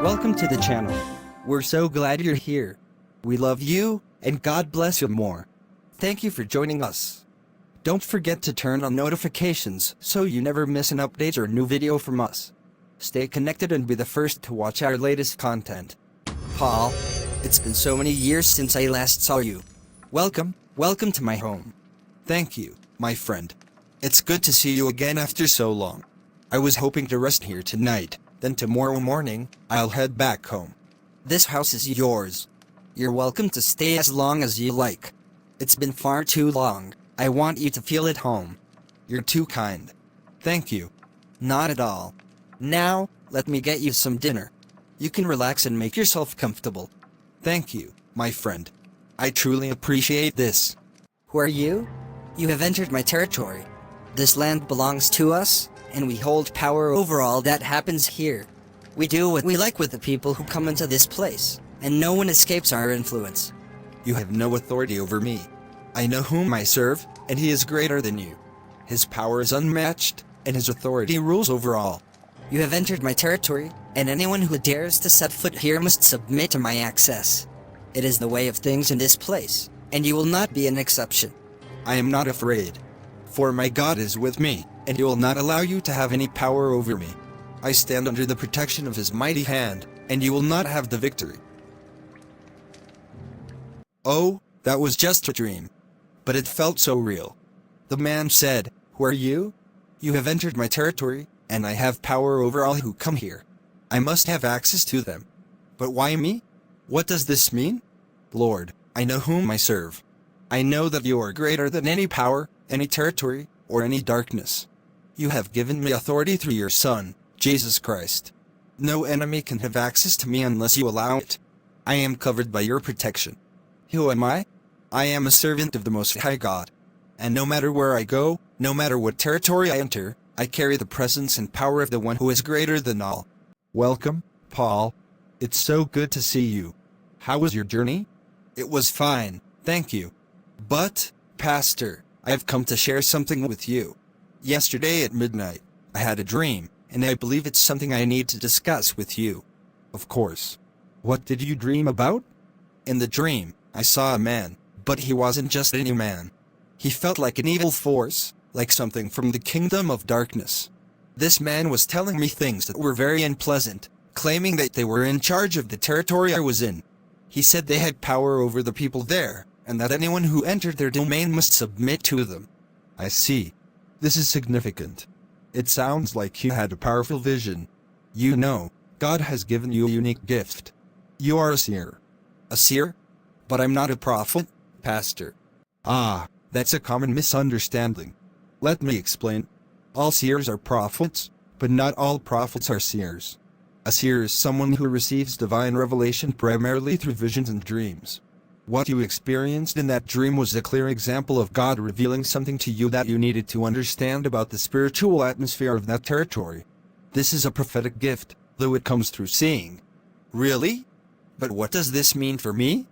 Welcome to the channel. We're so glad you're here. We love you, and God bless you more. Thank you for joining us. Don't forget to turn on notifications so you never miss an update or new video from us. Stay connected and be the first to watch our latest content. Paul, it's been so many years since I last saw you. Welcome to my home. Thank you, my friend. It's good to see you again after so long. I was hoping to rest here tonight, then tomorrow morning, I'll head back home. This house is yours. You're welcome to stay as long as you like. It's been far too long. I want you to feel at home. You're too kind. Thank you. Not at all. Now, let me get you some dinner. You can relax and make yourself comfortable. Thank you, my friend. I truly appreciate this. Who are you? You have entered my territory. This land belongs to us, and we hold power over all that happens here. We do what we like with the people who come into this place, and no one escapes our influence. You have no authority over me. I know whom I serve, and he is greater than you. His power is unmatched, and his authority rules over all. You have entered my territory, and anyone who dares to set foot here must submit to my access. It is the way of things in this place, and you will not be an exception. I am not afraid, for my God is with me, and he will not allow you to have any power over me. I stand under the protection of his mighty hand, and you will not have the victory. Oh, that was just a dream. But it felt so real. The man said, "Who are you?" You have entered my territory, and I have power over all who come here. I must have access to them. But why me? What does this mean? Lord, I know whom I serve. I know that you are greater than any power, any territory, or any darkness. You have given me authority through your Son, Jesus Christ. No enemy can have access to me unless you allow it. I am covered by your protection. Who am I? I am a servant of the Most High God. And no matter where I go, no matter what territory I enter, I carry the presence and power of the one who is greater than all. Welcome, Paul. It's so good to see you. How was your journey? It was fine, thank you. But, Pastor, I have come to share something with you. Yesterday at midnight, I had a dream, and I believe it's something I need to discuss with you. Of course. What did you dream about? In the dream, I saw a man, but he wasn't just any man. He felt like an evil force, like something from the kingdom of darkness. This man was telling me things that were very unpleasant, claiming that they were in charge of the territory I was in. He said they had power over the people there, and that anyone who entered their domain must submit to them. I see. This is significant. It sounds like you had a powerful vision. You know, God has given you a unique gift. You are a seer. A seer? But I'm not a prophet, Pastor. Ah, that's a common misunderstanding. Let me explain. All seers are prophets, but not all prophets are seers. A seer is someone who receives divine revelation primarily through visions and dreams. What you experienced in that dream was a clear example of God revealing something to you that you needed to understand about the spiritual atmosphere of that territory. This is a prophetic gift, though it comes through seeing. Really? But what does this mean for me?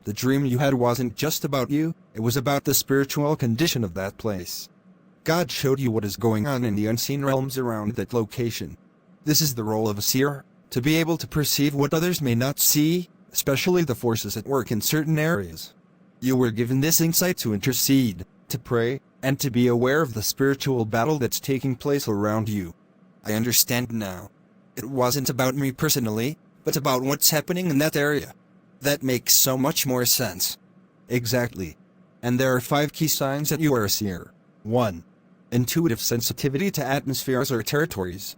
The dream you had wasn't just about you, it was about the spiritual condition of that place. God showed you what is going on in the unseen realms around that location. This is the role of a seer, to be able to perceive what others may not see, especially the forces at work in certain areas. You were given this insight to intercede, to pray, and to be aware of the spiritual battle that's taking place around you. I understand now. It wasn't about me personally, but about what's happening in that area. That makes so much more sense. Exactly. And there are 5 key signs that you are a seer. 1. Intuitive sensitivity to atmospheres or territories.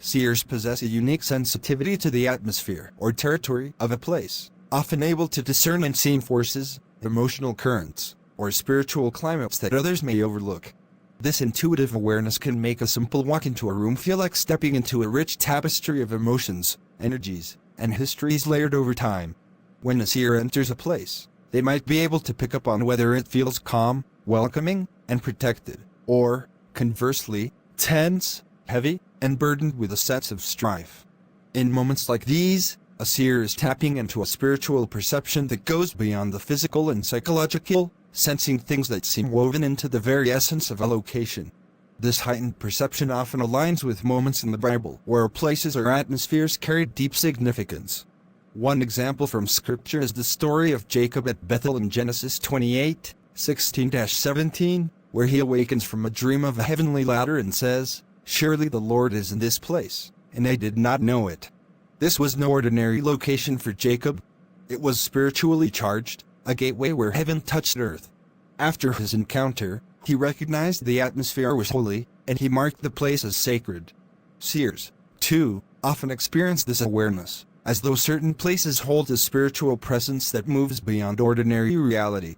Seers possess a unique sensitivity to the atmosphere or territory of a place, often able to discern unseen forces, emotional currents, or spiritual climates that others may overlook. This intuitive awareness can make a simple walk into a room feel like stepping into a rich tapestry of emotions, energies, and histories layered over time. When a seer enters a place, they might be able to pick up on whether it feels calm, welcoming, and protected, or, conversely, tense, heavy, and burdened with a sense of strife. In moments like these, a seer is tapping into a spiritual perception that goes beyond the physical and psychological, sensing things that seem woven into the very essence of a location. This heightened perception often aligns with moments in the Bible where places or atmospheres carried deep significance. One example from Scripture is the story of Jacob at Bethel in Genesis 28:16-17, where he awakens from a dream of a heavenly ladder and says, "Surely the Lord is in this place, and I did not know it." This was no ordinary location for Jacob. It was spiritually charged, a gateway where heaven touched earth. After his encounter, he recognized the atmosphere was holy, and he marked the place as sacred. Seers, too, often experience this awareness, as though certain places hold a spiritual presence that moves beyond ordinary reality.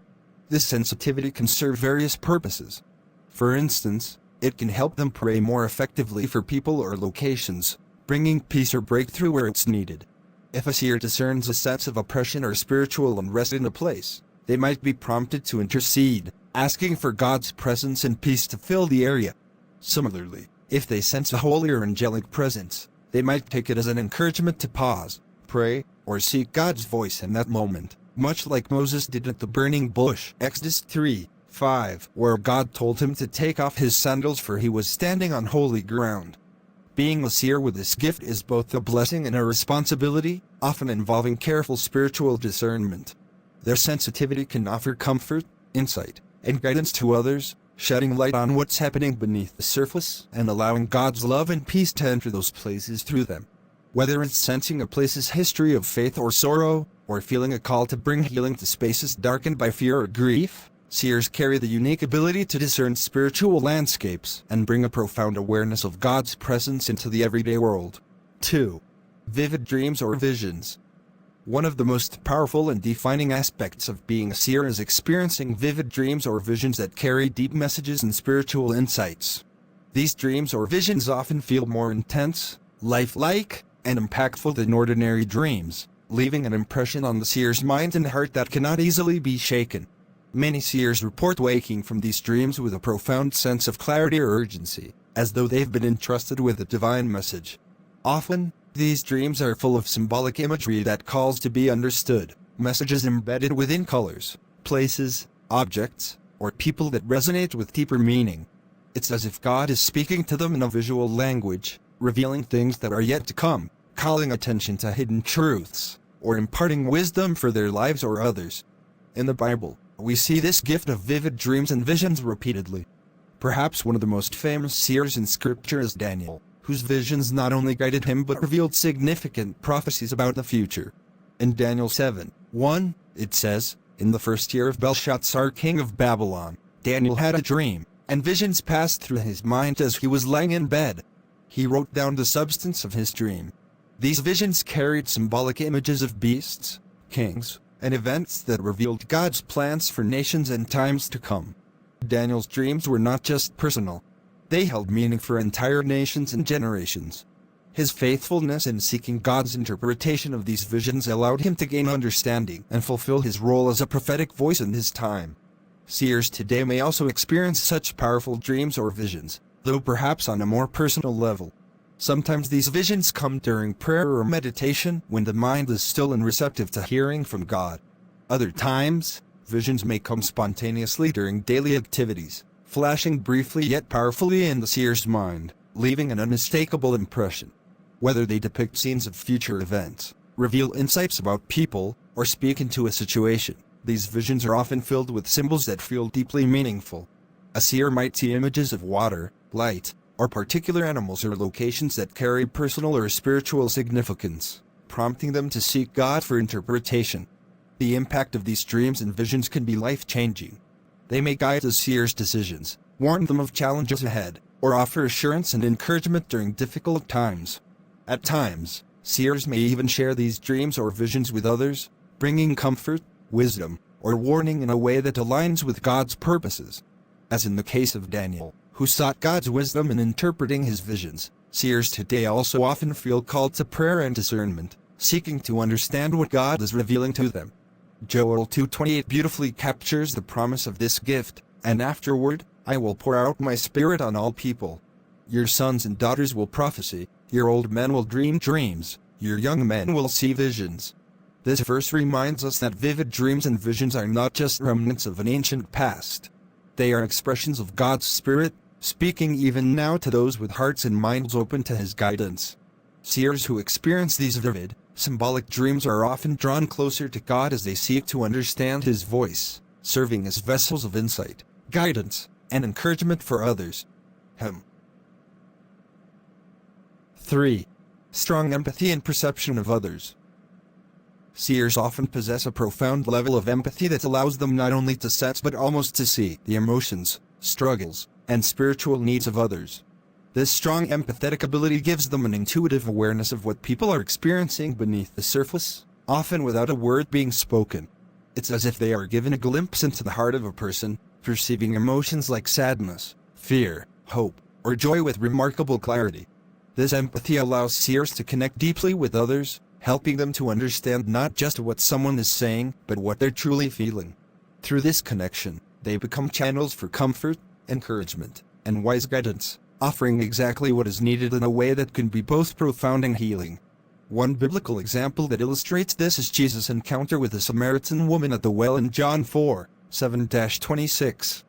This sensitivity can serve various purposes. For instance, it can help them pray more effectively for people or locations, bringing peace or breakthrough where it's needed. If a seer discerns a sense of oppression or spiritual unrest in a place, they might be prompted to intercede, asking for God's presence and peace to fill the area. Similarly, if they sense a holy or angelic presence, they might take it as an encouragement to pause, pray, or seek God's voice in that moment, much like Moses did at the burning bush, Exodus 3:5, where God told him to take off his sandals for he was standing on holy ground. Being a seer with this gift is both a blessing and a responsibility, often involving careful spiritual discernment. Their sensitivity can offer comfort, insight, and guidance to others, shedding light on what's happening beneath the surface and allowing God's love and peace to enter those places through them. Whether it's sensing a place's history of faith or sorrow, or feeling a call to bring healing to spaces darkened by fear or grief, seers carry the unique ability to discern spiritual landscapes and bring a profound awareness of God's presence into the everyday world. 2. Vivid dreams or visions. One of the most powerful and defining aspects of being a seer is experiencing vivid dreams or visions that carry deep messages and spiritual insights. These dreams or visions often feel more intense, lifelike, and impactful than ordinary dreams, leaving an impression on the seer's mind and heart that cannot easily be shaken. Many seers report waking from these dreams with a profound sense of clarity or urgency, as though they've been entrusted with a divine message. Often, these dreams are full of symbolic imagery that calls to be understood, messages embedded within colors, places, objects, or people that resonate with deeper meaning. It's as if God is speaking to them in a visual language, revealing things that are yet to come, calling attention to hidden truths, or imparting wisdom for their lives or others. In the Bible, we see this gift of vivid dreams and visions repeatedly. Perhaps one of the most famous seers in Scripture is Daniel, whose visions not only guided him but revealed significant prophecies about the future. In Daniel 7:1, it says, "In the first year of Belshazzar king of Babylon, Daniel had a dream, and visions passed through his mind as he was lying in bed. He wrote down the substance of his dream." These visions carried symbolic images of beasts, kings, and events that revealed God's plans for nations and times to come. Daniel's dreams were not just personal. They held meaning for entire nations and generations. His faithfulness in seeking God's interpretation of these visions allowed him to gain understanding and fulfill his role as a prophetic voice in his time. Seers today may also experience such powerful dreams or visions, though perhaps on a more personal level. Sometimes these visions come during prayer or meditation when the mind is still and receptive to hearing from God. Other times, visions may come spontaneously during daily activities, flashing briefly yet powerfully in the seer's mind, leaving an unmistakable impression. Whether they depict scenes of future events, reveal insights about people, or speak into a situation, these visions are often filled with symbols that feel deeply meaningful. A seer might see images of water, light, or particular animals or locations that carry personal or spiritual significance, prompting them to seek God for interpretation. The impact of these dreams and visions can be life-changing. They may guide the seer's decisions, warn them of challenges ahead, or offer assurance and encouragement during difficult times. At times, seers may even share these dreams or visions with others, bringing comfort, wisdom, or warning in a way that aligns with God's purposes. As in the case of Daniel, who sought God's wisdom in interpreting his visions, seers today also often feel called to prayer and discernment, seeking to understand what God is revealing to them. Joel 2:28 beautifully captures the promise of this gift, "And afterward, I will pour out my spirit on all people. Your sons and daughters will prophesy, your old men will dream dreams, your young men will see visions." This verse reminds us that vivid dreams and visions are not just remnants of an ancient past. They are expressions of God's Spirit, speaking even now to those with hearts and minds open to his guidance. Seers who experience these vivid, symbolic dreams are often drawn closer to God as they seek to understand his voice, serving as vessels of insight, guidance, and encouragement for others. 3. Strong empathy and perception of others. Seers often possess a profound level of empathy that allows them not only to sense but almost to see the emotions, struggles, and spiritual needs of others. This strong empathetic ability gives them an intuitive awareness of what people are experiencing beneath the surface, often without a word being spoken. It's as if they are given a glimpse into the heart of a person, perceiving emotions like sadness, fear, hope, or joy with remarkable clarity. This empathy allows seers to connect deeply with others, helping them to understand not just what someone is saying, but what they're truly feeling. Through this connection, they become channels for comfort, encouragement, and wise guidance, offering exactly what is needed in a way that can be both profound and healing. One biblical example that illustrates this is Jesus' encounter with the Samaritan woman at the well in John 4:7-26.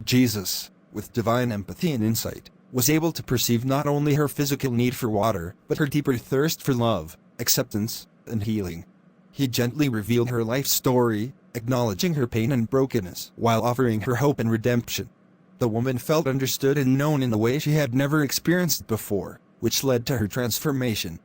Jesus, with divine empathy and insight, was able to perceive not only her physical need for water, but her deeper thirst for love, acceptance, and healing. He gently revealed her life story, acknowledging her pain and brokenness, while offering her hope and redemption. The woman felt understood and known in a way she had never experienced before, which led to her transformation.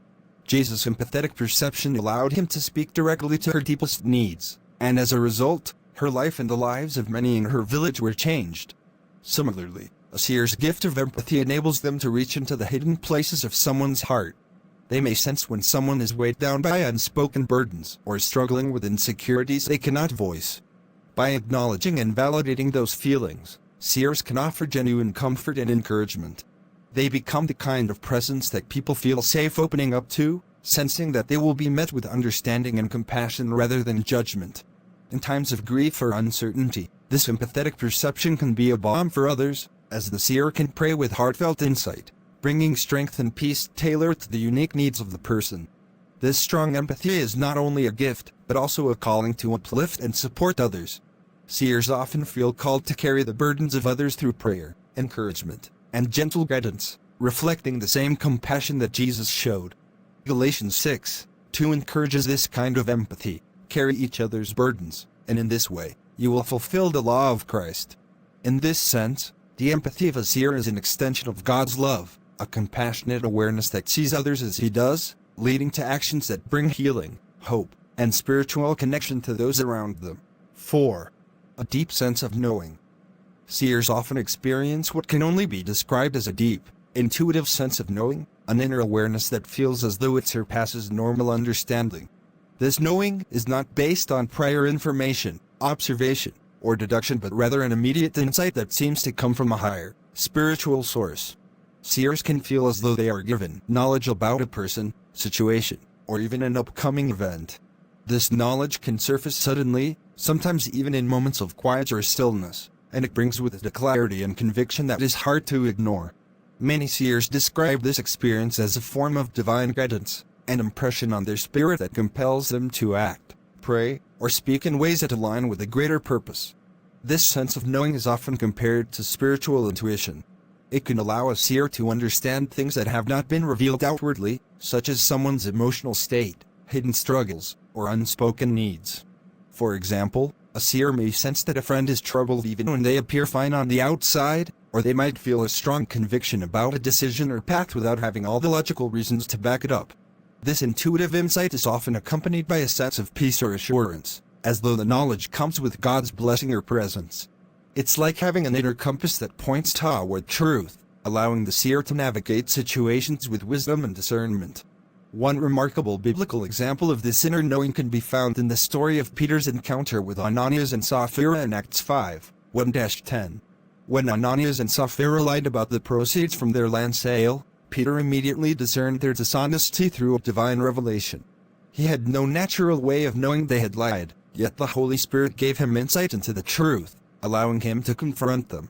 Jesus' empathetic perception allowed him to speak directly to her deepest needs, and as a result, her life and the lives of many in her village were changed. Similarly, a seer's gift of empathy enables them to reach into the hidden places of someone's heart. They may sense when someone is weighed down by unspoken burdens or struggling with insecurities they cannot voice. By acknowledging and validating those feelings, seers can offer genuine comfort and encouragement. They become the kind of presence that people feel safe opening up to, sensing that they will be met with understanding and compassion rather than judgment. In times of grief or uncertainty, this empathetic perception can be a balm for others, as the seer can pray with heartfelt insight, bringing strength and peace tailored to the unique needs of the person. This strong empathy is not only a gift, but also a calling to uplift and support others. Seers often feel called to carry the burdens of others through prayer, encouragement, and gentle guidance, reflecting the same compassion that Jesus showed. Galatians 6:2 encourages this kind of empathy: carry each other's burdens, and in this way, you will fulfill the law of Christ. In this sense, the empathy of a seer is an extension of God's love, a compassionate awareness that sees others as he does, leading to actions that bring healing, hope, and spiritual connection to those around them. 4. A deep sense of knowing. Seers often experience what can only be described as a deep, intuitive sense of knowing, an inner awareness that feels as though it surpasses normal understanding. This knowing is not based on prior information, observation, or deduction, but rather an immediate insight that seems to come from a higher, spiritual source. Seers can feel as though they are given knowledge about a person, situation, or even an upcoming event. This knowledge can surface suddenly, sometimes even in moments of quiet or stillness, and it brings with it a clarity and conviction that is hard to ignore. Many seers describe this experience as a form of divine guidance, an impression on their spirit that compels them to act, pray, or speak in ways that align with a greater purpose. This sense of knowing is often compared to spiritual intuition. It can allow a seer to understand things that have not been revealed outwardly, such as someone's emotional state, hidden struggles, or unspoken needs. For example, a seer may sense that a friend is troubled even when they appear fine on the outside, or they might feel a strong conviction about a decision or path without having all the logical reasons to back it up. This intuitive insight is often accompanied by a sense of peace or assurance, as though the knowledge comes with God's blessing or presence. It's like having an inner compass that points toward truth, allowing the seer to navigate situations with wisdom and discernment. One remarkable biblical example of this inner knowing can be found in the story of Peter's encounter with Ananias and Sapphira in Acts 5:1-10. When Ananias and Sapphira lied about the proceeds from their land sale, Peter immediately discerned their dishonesty through a divine revelation. He had no natural way of knowing they had lied, yet the Holy Spirit gave him insight into the truth, allowing him to confront them.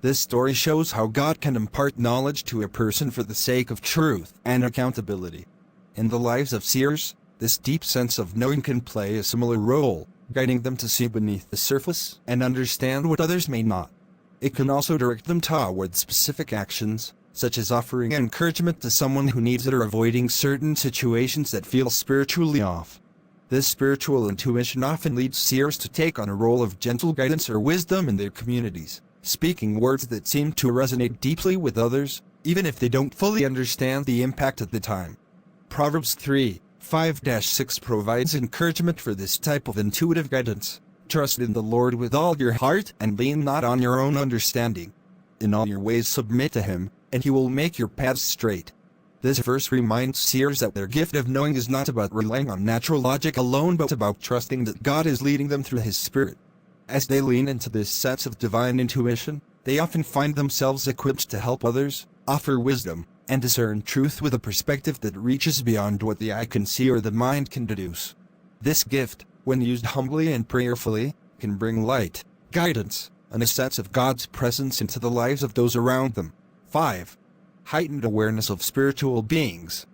This story shows how God can impart knowledge to a person for the sake of truth and accountability. In the lives of seers, this deep sense of knowing can play a similar role, guiding them to see beneath the surface and understand what others may not. It can also direct them toward specific actions, such as offering encouragement to someone who needs it or avoiding certain situations that feel spiritually off. This spiritual intuition often leads seers to take on a role of gentle guidance or wisdom in their communities, speaking words that seem to resonate deeply with others, even if they don't fully understand the impact at the time. Proverbs 3:5-6 provides encouragement for this type of intuitive guidance. Trust in the Lord with all your heart and lean not on your own understanding. In all your ways submit to Him, and He will make your paths straight. This verse reminds seers that their gift of knowing is not about relying on natural logic alone but about trusting that God is leading them through His Spirit. As they lean into this sense of divine intuition, they often find themselves equipped to help others, offer wisdom, and discern truth with a perspective that reaches beyond what the eye can see or the mind can deduce. This gift, when used humbly and prayerfully, can bring light, guidance, and a sense of God's presence into the lives of those around them. 5. Heightened awareness of spiritual beings.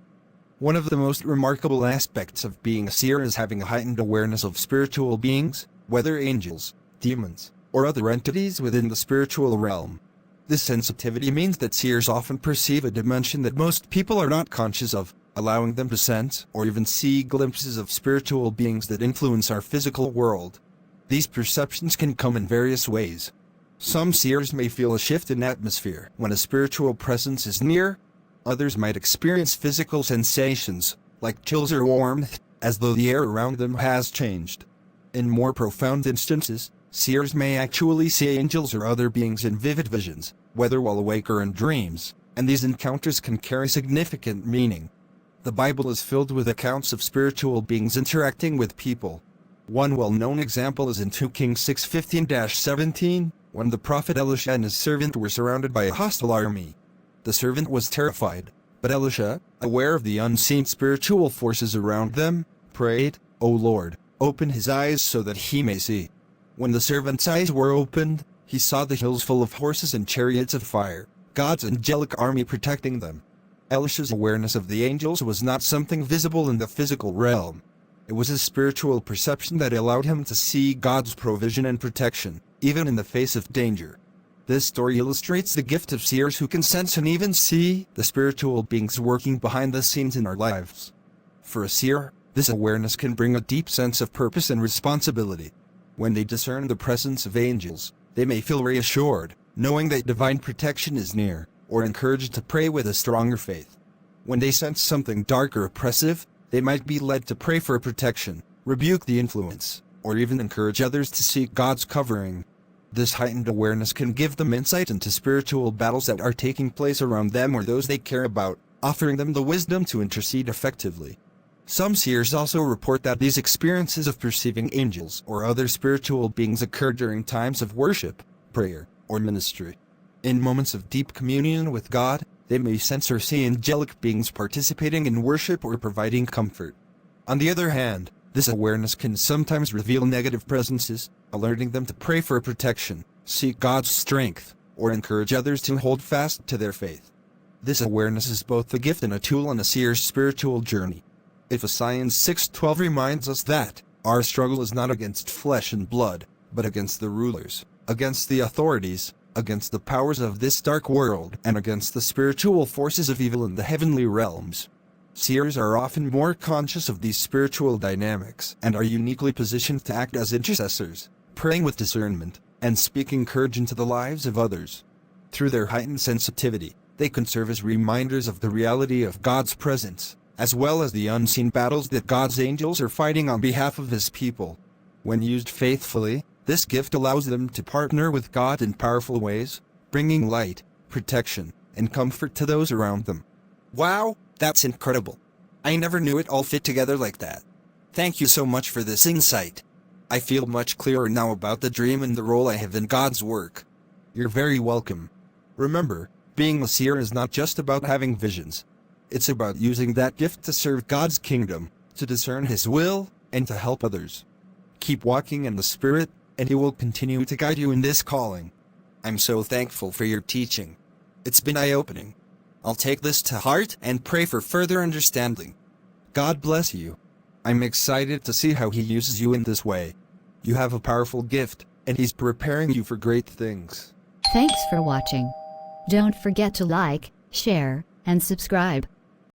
One of the most remarkable aspects of being a seer is having a heightened awareness of spiritual beings, whether angels, demons, or other entities within the spiritual realm. This sensitivity means that seers often perceive a dimension that most people are not conscious of, allowing them to sense or even see glimpses of spiritual beings that influence our physical world. These perceptions can come in various ways. Some seers may feel a shift in atmosphere when a spiritual presence is near. Others might experience physical sensations, like chills or warmth, as though the air around them has changed. In more profound instances, seers may actually see angels or other beings in vivid visions, whether while awake or in dreams, and these encounters can carry significant meaning. The Bible is filled with accounts of spiritual beings interacting with people. One well-known example is in 2 Kings 6:15-17, when the prophet Elisha and his servant were surrounded by a hostile army. The servant was terrified, but Elisha, aware of the unseen spiritual forces around them, prayed, "O Lord, open his eyes so that he may see." When the servant's eyes were opened, he saw the hills full of horses and chariots of fire, God's angelic army protecting them. Elisha's awareness of the angels was not something visible in the physical realm. It was his spiritual perception that allowed him to see God's provision and protection, even in the face of danger. This story illustrates the gift of seers who can sense and even see the spiritual beings working behind the scenes in our lives. For a seer, this awareness can bring a deep sense of purpose and responsibility. When they discern the presence of angels, they may feel reassured, knowing that divine protection is near, or encouraged to pray with a stronger faith. When they sense something dark or oppressive, they might be led to pray for protection, rebuke the influence, or even encourage others to seek God's covering. This heightened awareness can give them insight into spiritual battles that are taking place around them or those they care about, offering them the wisdom to intercede effectively. Some seers also report that these experiences of perceiving angels or other spiritual beings occur during times of worship, prayer, or ministry. In moments of deep communion with God, they may sense or see angelic beings participating in worship or providing comfort. On the other hand, this awareness can sometimes reveal negative presences, alerting them to pray for protection, seek God's strength, or encourage others to hold fast to their faith. This awareness is both a gift and a tool on a seer's spiritual journey. Ephesians 6:12 reminds us that our struggle is not against flesh and blood, but against the rulers, against the authorities, against the powers of this dark world, and against the spiritual forces of evil in the heavenly realms. Seers are often more conscious of these spiritual dynamics and are uniquely positioned to act as intercessors, praying with discernment, and speaking courage into the lives of others. Through their heightened sensitivity, they can serve as reminders of the reality of God's presence, as well as the unseen battles that God's angels are fighting on behalf of His people. When used faithfully, this gift allows them to partner with God in powerful ways, bringing light, protection, and comfort to those around them. Wow, that's incredible. I never knew it all fit together like that. Thank you so much for this insight. I feel much clearer now about the dream and the role I have in God's work. You're very welcome. Remember, being a seer is not just about having visions. It's about using that gift to serve God's kingdom, to discern His will, and to help others. Keep walking in the Spirit, and He will continue to guide you in this calling. I'm so thankful for your teaching. It's been eye-opening. I'll take this to heart and pray for further understanding. God bless you. I'm excited to see how He uses you in this way. You have a powerful gift, and He's preparing you for great things. Thanks for watching. Don't forget to like, share, and subscribe.